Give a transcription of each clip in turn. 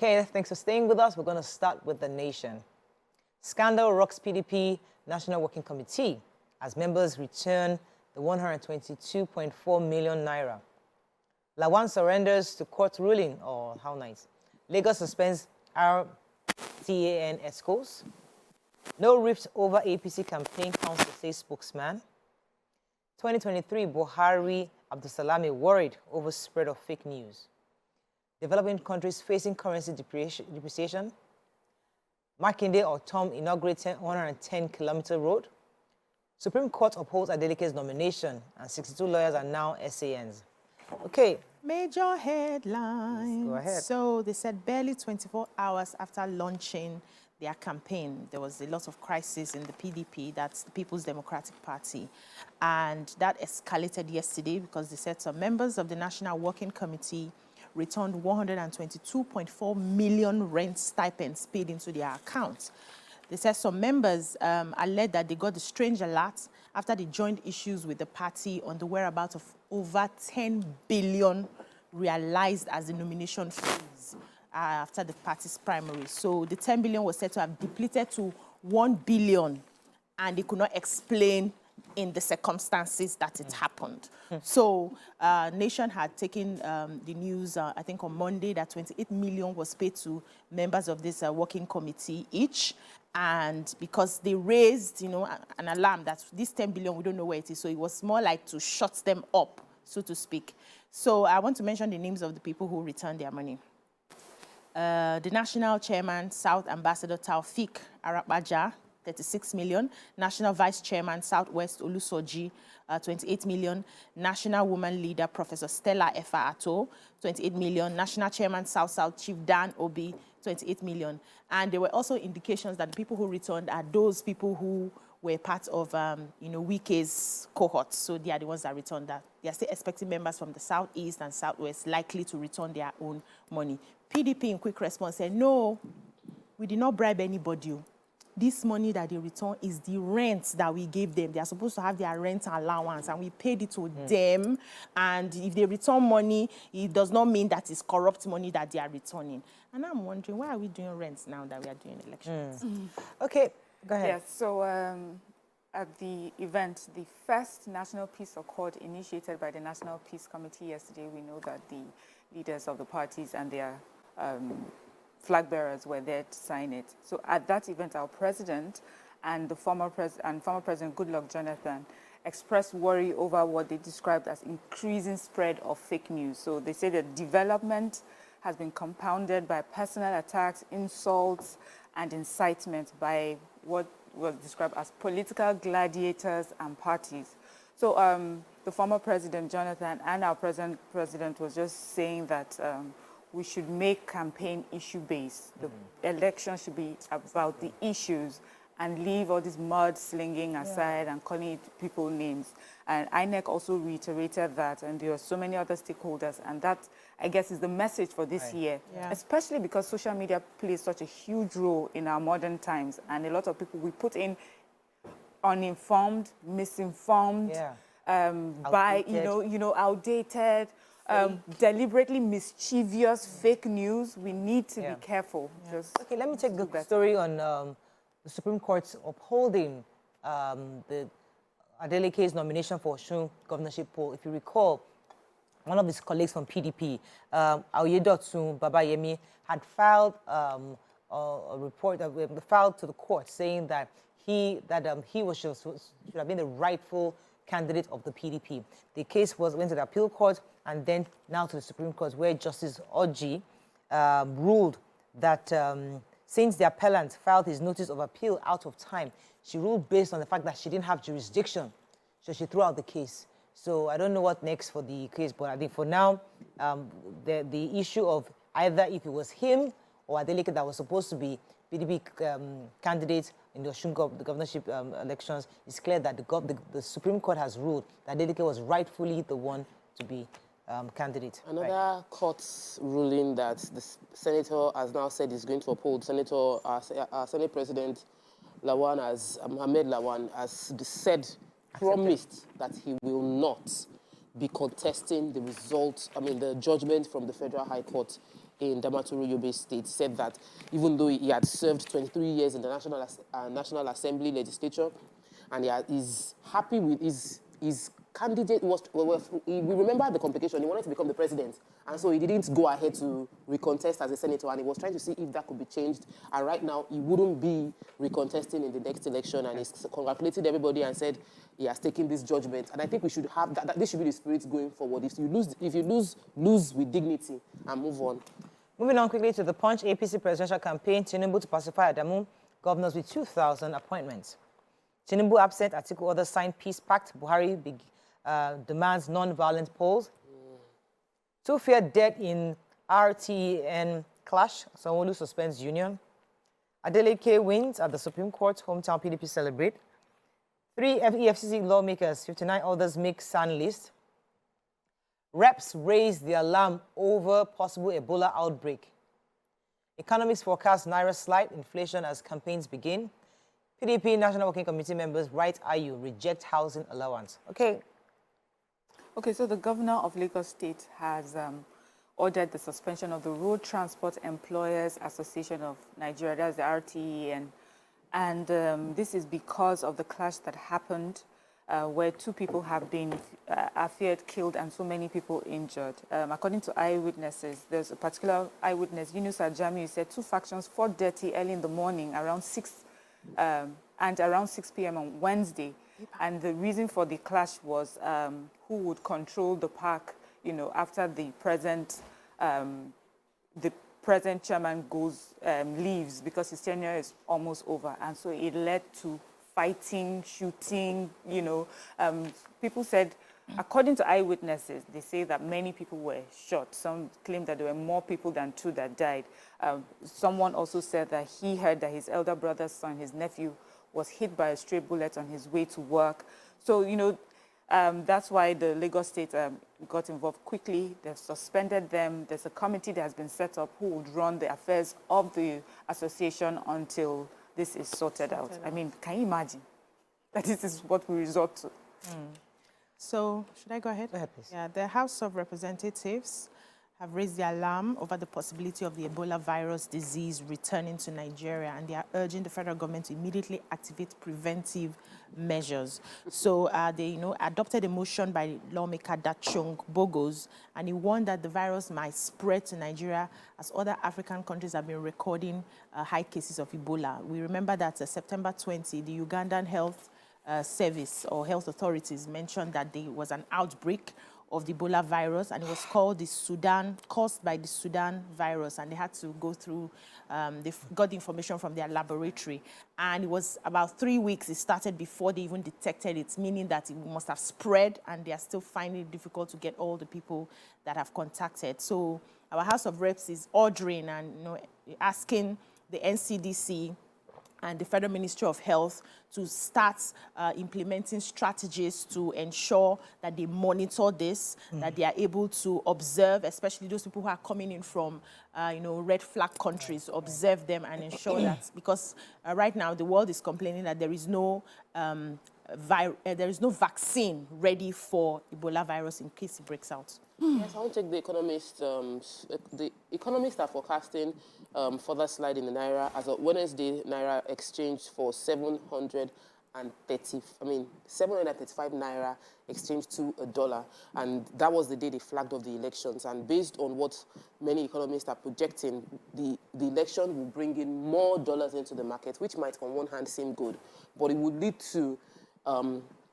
Okay, thanks for staying with us. We're going to start with the nation. Scandal rocks PDP National Working Committee as members return the 122.4 million naira. Lawan surrenders to court ruling. Oh, how nice. Lagos suspends RTAN ESCOs. No rift over APC campaign, council says spokesman. 2023, Buhari Abdulsalami worried over spread of fake news. Developing countries facing currency depreciation. Makinde or Tom inaugurates 110-kilometer road. Supreme Court upholds Adelike's nomination, and 62 lawyers are now SANs. Okay. Major headlines. Go ahead. So they said barely 24 hours after launching their campaign, there was a lot of crisis in the PDP, that's the People's Democratic Party. And that escalated yesterday because they said some members of the National Working Committee returned 122.4 million rent stipends paid into their accounts. They said some members alleged that they got the strange alert after they joined issues with the party on the whereabouts of over 10 billion realized as the nomination fees after the party's primary. So the 10 billion was said to have depleted to 1 billion, and they could not explain in the circumstances that it happened. So Nation had taken the news, I think on Monday, that 28 million was paid to members of this working committee each. And because they raised, an alarm that this 10 billion, we don't know where it is. So it was more like to shut them up, so to speak. So I want to mention the names of the people who returned their money. The National Chairman, South Ambassador Taufik Arabaja, 36 million. National Vice Chairman, Southwest Olusoji, 28 million. National Woman Leader, Professor Stella Efa Ato, 28 million. National Chairman, South Chief Dan Obi, 28 million. And there were also indications that the people who returned are those people who were part of, Wike's cohort. So they are the ones that returned that. They are still expecting members from the Southeast and Southwest likely to return their own money. PDP in quick response said, no, we did not bribe anybody. This money that they return is the rent that we gave them. They are supposed to have their rent allowance, and we paid it to them. And if they return money, it does not mean that it's corrupt money that they are returning. And I'm wondering, why are we doing rents now that we are doing elections? Okay, go ahead. Yes, so at the event, the first National Peace Accord initiated by the National Peace Committee yesterday, we know that the leaders of the parties and their flag bearers were there to sign it. So at that event, our president and the former president Goodluck Jonathan expressed worry over what they described as increasing spread of fake news. So they say that development has been compounded by personal attacks, insults, and incitement by what was described as political gladiators and parties. So the former president Jonathan and our present president was just saying that we should make campaign issue-based. The election should be about the issues and leave all this mud-slinging aside and calling people names. And INEC also reiterated that, and there are so many other stakeholders, and that, I guess, is the message for this year, especially because social media plays such a huge role in our modern times, and a lot of people we put in uninformed, misinformed, outdated, deliberately mischievous fake news. We need to be careful. Okay, let me take the story on the Supreme Court's upholding the Adelike's nomination for Osun governorship poll. If you recall, one of his colleagues from PDP, Aoyedotun Babayemi, had filed a report, filed to the court saying that he should have been the rightful candidate of the PDP. The case went to the appeal court and then now to the Supreme Court, where Justice Oji ruled that since the appellant filed his notice of appeal out of time, she ruled based on the fact that she didn't have jurisdiction, so she threw out the case. So I don't know what next for the case, but I think for now, the issue of either if it was him or Adeleke that was supposed to be PDP candidate in the Osun governorship elections, it's clear that the Supreme Court has ruled that Adeleke was rightfully the one to be candidate. Another court's ruling that the senator has now said is going to uphold. Senate President Mohamed Lawan has promised that he will not be contesting the result, the judgment from the Federal High Court in Damaturu, Yobe State, said that even though he had served 23 years in the National Assembly legislature, and is happy with his candidate we remember the complication. He wanted to become the president, and so he didn't go ahead to recontest as a senator, and he was trying to see if that could be changed. And right now, he wouldn't be recontesting in the next election, and he's congratulated everybody and said he has taken this judgment. And I think we should have that this should be the spirit going forward. If you lose with dignity and move on. Moving on quickly to the Punch APC presidential campaign, Tinubu to pacify Adamu governors with 2,000 appointments. Tinubu absent, Atiku others signed peace pact. Buhari demands non-violent polls. Two feared dead in RTN clash. Sanwo-Olu suspends union. Adeleke wins at the Supreme Court. Hometown PDP celebrate. 3 EFCC lawmakers, 59 others make SAN list. Reps raise the alarm over possible Ebola outbreak. Economists forecast Naira slide inflation as campaigns begin. PDP National Working Committee members write ASUU reject housing allowance. Okay, so the governor of Lagos State has ordered the suspension of the Road Transport Employers Association of Nigeria, that's the RTEN. And this is because of the clash that happened where 2 people have been feared killed and so many people injured. According to eyewitnesses, there's a particular eyewitness, Yunus Ajami, said 2 factions fought dirty early in the morning around 6 p.m. on Wednesday. And the reason for the clash was who would control the park, after the present chairman leaves because his tenure is almost over. And so it led to fighting, shooting, people said, according to eyewitnesses, they say that many people were shot. Some claim that there were more people than 2 that died. Someone also said that he heard that his elder brother's son, his nephew, was hit by a stray bullet on his way to work. So, that's why the Lagos State got involved quickly. They've suspended them. There's a committee that has been set up who would run the affairs of the association until this is sorted out. I mean, can you imagine that this is what we resort to? So, should I go ahead? Go ahead, please. Yeah, the House of Representatives have raised the alarm over the possibility of the Ebola virus disease returning to Nigeria, and they are urging the federal government to immediately activate preventive measures. So they, adopted a motion by lawmaker Dachung Bogos, and he warned that the virus might spread to Nigeria as other African countries have been recording high cases of Ebola. We remember that September 20, the Ugandan Health Service or health authorities mentioned that there was an outbreak of the Ebola virus, and it was caused by the Sudan virus, and they had to go through, they got the information from their laboratory, and it was about 3 weeks it started before they even detected it, meaning that it must have spread, and they are still finding it difficult to get all the people that have contacted. So our House of Reps is ordering and asking the NCDC and the Federal Ministry of Health to start implementing strategies to ensure that they monitor this, that they are able to observe, especially those people who are coming in from, red flag countries, observe them and ensure that, because right now the world is complaining that there is no vaccine ready for Ebola virus in case it breaks out. Yes, I want to take the economists. The economists are forecasting further slide in the Naira. As of Wednesday, Naira exchanged for 735 Naira exchanged to $1. And that was the day they flagged off the elections. And based on what many economists are projecting, the election will bring in more dollars into the market, which might on one hand seem good, but it would lead to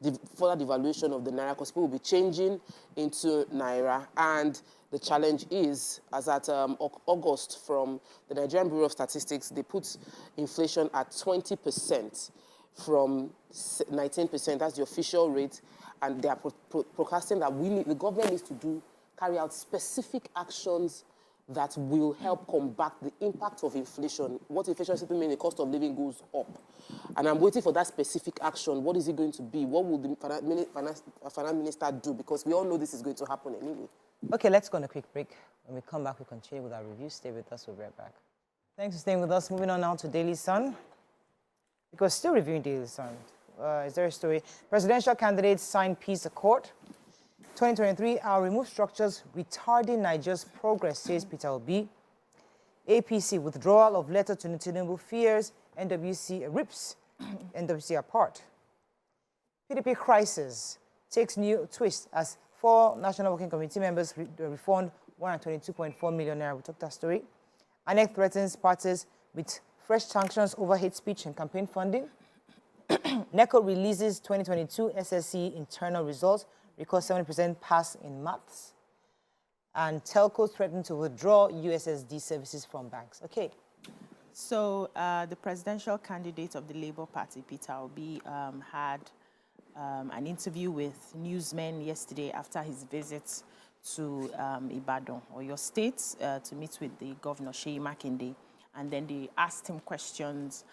the further devaluation of the Naira because people will be changing into Naira. And the challenge is, as at August, from the Nigerian Bureau of Statistics, they put inflation at 20% from 19%. That's the official rate. And they are forecasting that the government needs to carry out specific actions that will help combat the impact of inflation. What inflation simply means, the cost of living goes up. And I'm waiting for that specific action. What is it going to be? What will the finance minister do? Because we all know this is going to happen anyway. Okay, let's go on a quick break. When we come back, we'll continue with our review. Stay with us. We'll be right back. Thanks for staying with us. Moving on now to Daily Sun. Because still reviewing Daily Sun. Is there a story? Presidential candidates sign peace accord. 2023, our remove structures retarding Nigeria's progress, says Peter Obi. APC, withdrawal of letter to Tinubu fears NWC rips NWC apart. PDP crisis takes new twist as 4 National Working Committee members refund 122.4 million naira. We took that story. INEC threatens parties with fresh sanctions over hate speech and campaign funding. NECO releases 2022 SSC internal results, records 70% pass in maths. And Telco threatened to withdraw USSD services from banks. Okay. So the presidential candidate of the Labour Party, Peter Obi, had an interview with newsmen yesterday after his visit to Ibadan, or your state, to meet with the governor, Seyi Makinde. And then they asked him questions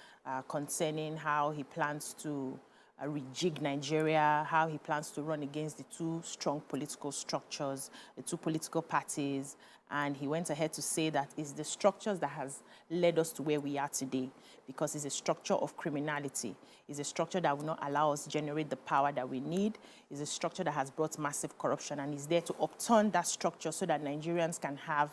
concerning how he plans to rejig Nigeria, how he plans to run against the 2 strong political structures, the 2 political parties. And he went ahead to say that it's the structures that has led us to where we are today, because it's a structure of criminality. It's a structure that will not allow us to generate the power that we need. It's a structure that has brought massive corruption, and is there to upturn that structure so that Nigerians can have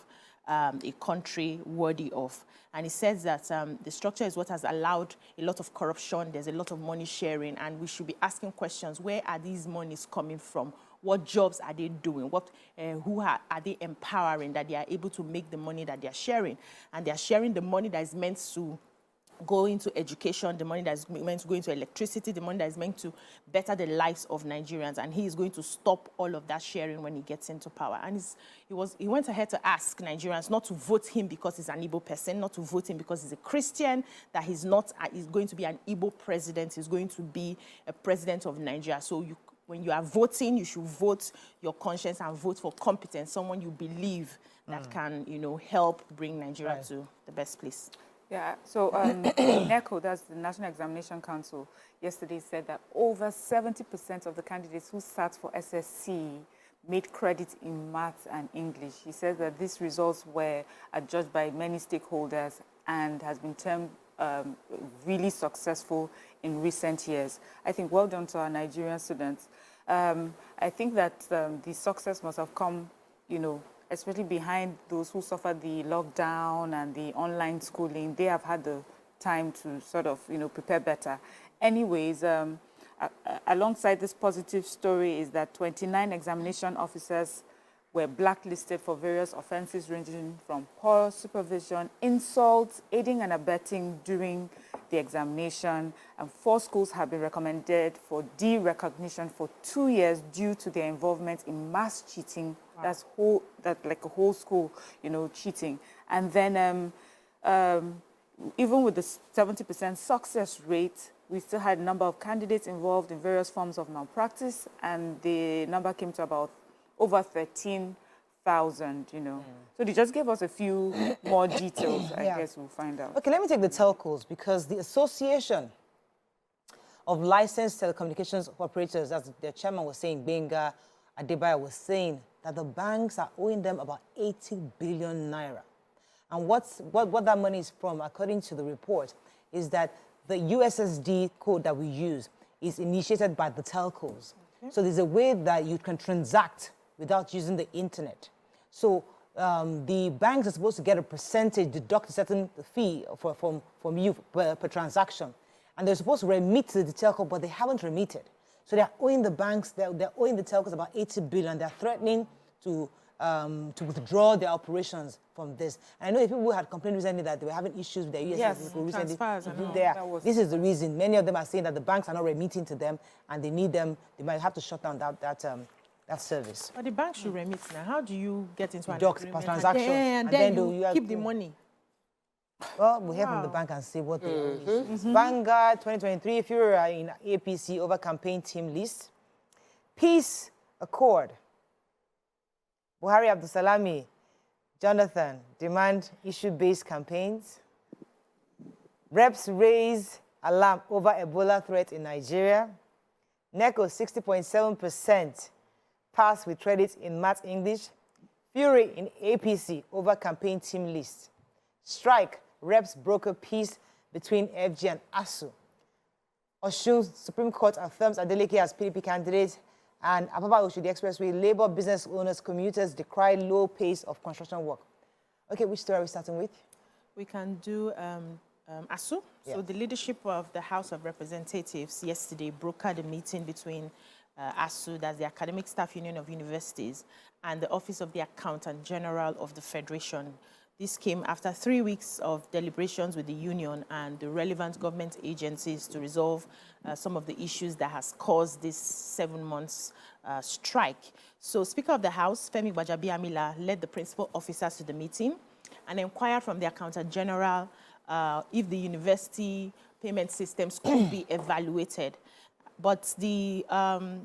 a country worthy of. And he says that the structure is what has allowed a lot of corruption. There's a lot of money sharing, and we should be asking questions. Where are these monies coming from? What jobs are they doing? Who are they empowering that they are able to make the money that they are sharing? And they are sharing the money that is meant to go into education, the money that is meant to go into electricity, the money that is meant to better the lives of Nigerians. And he is going to stop all of that sharing when he gets into power. And he went ahead to ask Nigerians not to vote him because he's an Igbo person, not to vote him because he's a Christian, that he's going to be an Igbo president, he's going to be a president of Nigeria. So when you are voting, you should vote your conscience and vote for competence, someone you believe that can, help bring Nigeria to the best place. Yeah, so NECO, that's the National Examination Council, yesterday said that over 70% of the candidates who sat for SSC made credit in maths and English. He said that these results were adjudged by many stakeholders and has been termed really successful in recent years. I think well done to our Nigerian students. I think that the success must have come, especially behind those who suffered the lockdown and the online schooling. They have had the time to sort of, prepare better. Anyways, alongside this positive story is that 29 examination officers were blacklisted for various offenses ranging from poor supervision, insults, aiding and abetting during the examination, and 4 schools have been recommended for derecognition for 2 years due to their involvement in mass cheating. Wow. That's like a whole school, cheating. And then even with the 70% success rate, we still had a number of candidates involved in various forms of malpractice, and the number came to about over 13,000, So they just gave us a few more details. I guess we'll find out. Okay, let me take the telcos, because the Association of Licensed Telecommunications Operators, as their chairman was saying, Benga Adebayo was saying that the banks are owing them about 80 billion naira. And what that money is from, according to the report, is that the USSD code that we use is initiated by the telcos. Okay. So there's a way that you can transact without using the internet. So the banks are supposed to get a percentage, deduct a certain fee from you per transaction. And they're supposed to remit to the telco, but they haven't remitted. So they're owing the banks, they're owing the telcos about 80 billion. They're threatening to withdraw their operations from this. And I know if people had complained recently that they were having issues with their USSD recently. This is the reason. Many of them are saying that the banks are not remitting to them, and they need them. They might have to shut down that service. But the bank should remit now. How do you get into an agreement per transaction, and then you keep the money? Well, we'll hear from the bank and see what they are. Vanguard 2023, if you're in APC over campaign team list. Peace Accord. Buhari Abdulsalami, Jonathan, demand issue-based campaigns. Reps raise alarm over Ebola threat in Nigeria. NECO 60.7% pass with credit in math English. Fury in APC over campaign team list. Strike, reps broker peace between FG and ASUU. Osun Supreme Court affirms Adeleke as PDP candidate. And Apapa Oshodi Expressway, Labour business owners, commuters decry low pace of construction work. Okay, which story are we starting with? We can do ASUU. Yes. So the leadership of the House of Representatives yesterday brokered a meeting between ASUU, that's the Academic Staff Union of Universities, and the Office of the Accountant General of the Federation. This came after 3 weeks of deliberations with the union and the relevant government agencies to resolve some of the issues that has caused this 7 months strike. So Speaker of the House, Femi Gbajabiamila, led the principal officers to the meeting and inquired from the Accountant General if the university payment systems could be evaluated. But the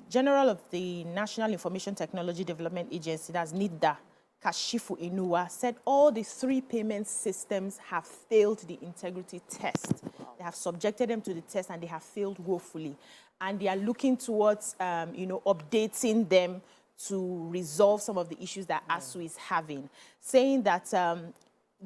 General of the National Information Technology Development Agency, that's NIDDA, Kashifu Inuwa, said all the 3 payment systems have failed the integrity test. They have subjected them to the test and they have failed woefully. And they are looking towards, updating them to resolve some of the issues that ASUU is having, saying that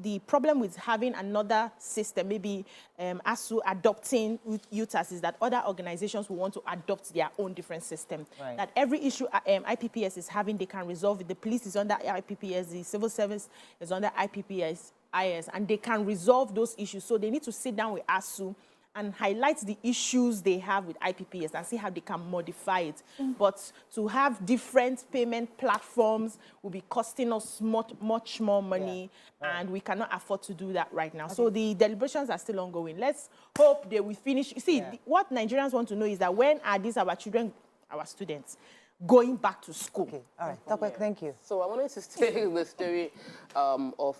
the problem with having another system, maybe ASUU adopting UTAS, is that other organizations will want to adopt their own different system. Right. That every issue IPPS is having, they can resolve it. The police is under IPPS, the civil service is under IPPS, and they can resolve those issues. So they need to sit down with ASUU and highlight the issues they have with IPPS and see how they can modify it. But to have different payment platforms will be costing us much more money, and we cannot afford to do that right now. Okay. So the deliberations are still ongoing. Let's hope they will finish. You see, what Nigerians want to know is that when are these our children, our students, going back to school? Okay, all right. Tope, thank you. So I wanted to tell the story of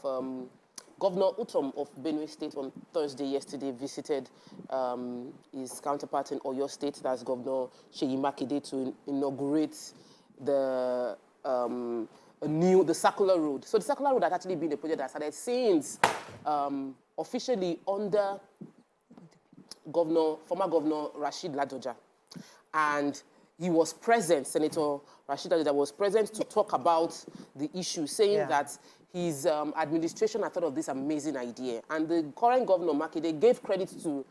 Governor Utom of Benue State on Thursday yesterday visited his counterpart in Oyo State, that's Governor Seyi Makinde, to inaugurate the circular road. So the circular road had actually been a project that started since officially under former Governor Rashid Ladoja. And he was present, Senator Rashid Ladoja was present to talk about the issue, saying that his administration had thought of this amazing idea. And the current governor, Makinde, gave credit to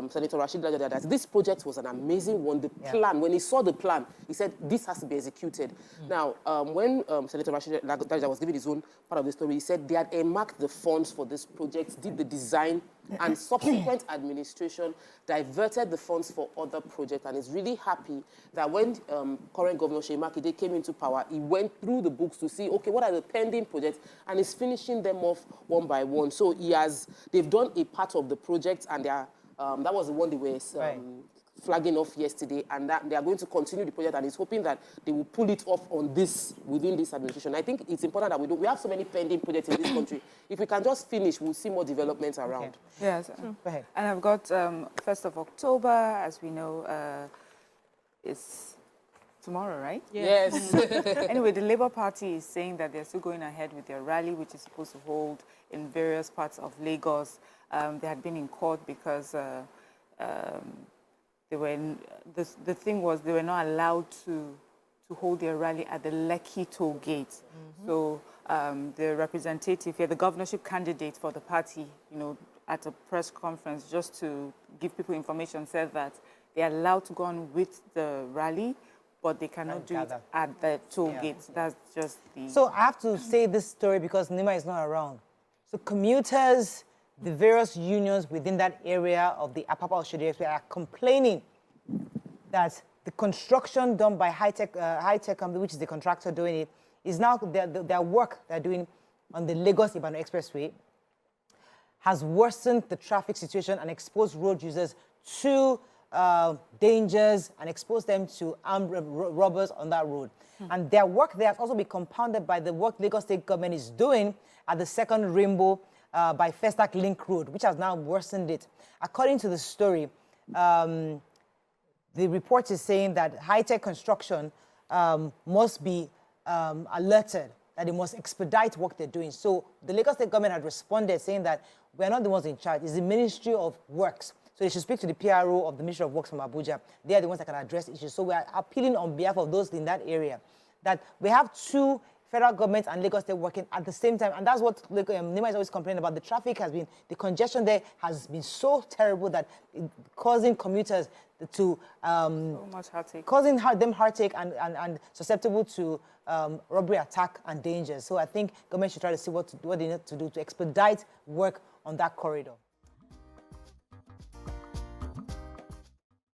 Senator Rashid Ladoja that this project was an amazing one. The plan, when he saw the plan, he said, this has to be executed. Now, when Senator Rashid Ladoja was giving his own part of the story, he said they had earmarked the funds for this project, did the design, and subsequent administration diverted the funds for other projects, and is really happy that when current Governor Seyi Makinde came into power, he went through the books to see, okay, what are the pending projects, and is finishing them off one by one. So they've done a part of the project, and they are, that was the one they were flagging off yesterday, and that they are going to continue the project, and he's hoping that they will pull it off on within this administration. I think it's important that we have so many pending projects in this country. If we can just finish, we'll see more developments around. Okay. Yes. Go ahead. And I've got 1st of October, as we know, is tomorrow, right? Yes. Anyway, the Labour Party is saying that they're still going ahead with their rally, which is supposed to hold in various parts of Lagos. They had been in court because the thing was they were not allowed to hold their rally at the Lekki toll gate. So the representative here, the governorship candidate for the party, at a press conference, just to give people information, said that they are allowed to go on with the rally, but they cannot do it at the toll gate. That's just the... So I have to say this story because Nima is not around. So commuters, the various unions within that area of the Apapa Oshodi Express are complaining that the construction done by high-tech company, which is the contractor doing it, is now their work they're doing on the Lagos-Ibadan Expressway has worsened the traffic situation and exposed road users to dangers and exposed them to armed robbers on that road. And their work there has also been compounded by the work Lagos State government is doing at the second rainbow by Festac Link Road, which has now worsened it. According to the story, the report is saying that high-tech construction must be alerted, that they must expedite work they're doing. So the Lagos State government had responded saying that we're not the ones in charge, it's the Ministry of Works. So they should speak to the PRO of the Ministry of Works from Abuja. They are the ones that can address issues. So we are appealing on behalf of those in that area that we have 2 federal government and Lagos State working at the same time. And that's what Nima is always complaining about. The traffic has been, the congestion there has been so terrible that causing commuters to... so much heartache. Causing them heartache and susceptible to robbery, attack, and danger. So I think government should try to see what they need to do to expedite work on that corridor.